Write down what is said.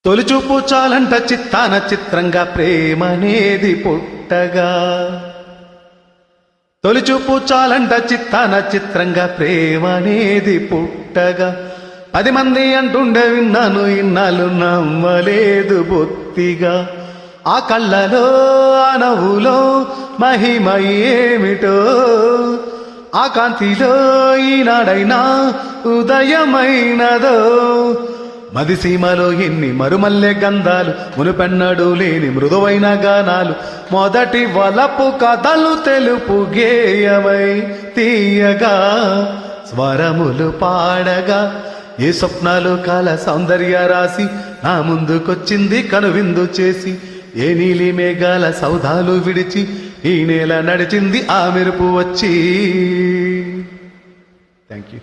తొలిచూపు చాలంట చిత్తాన చిత్రంగా ప్రేమనేది పుట్టగా. తొలిచూపు చాలంట చిత్తాన చిత్రంగా ప్రేమనేది పుట్టగా. 10 మంది అంటుండే విన్నాను ఇన్నాళ్ళు నమ్మలేదు బొత్తిగా. ఆ కళ్ళలో ఆ నవ్వులో మహిమ ఏమిటో, ఆ కాంతిలో ఈనాడైనా ఉదయమైనదో. మదిసీమలో ఎన్ని మరుమల్లె గంధాలు, మునుపెన్నడు లేని మృదువైన గానాలు. మొదటి వలపు కథలు తెలుపు గేయమై తీయగా, స్వరములు పాడగా. ఏ స్వప్నాలు కాల సౌందర్య రాసి నా ముందుకొచ్చింది కనువిందు చేసి. ఏ నీలి మేఘాల సౌధాలు విడిచి ఈ నేల నడిచింది ఆ మెరుపు వచ్చి. Thank you.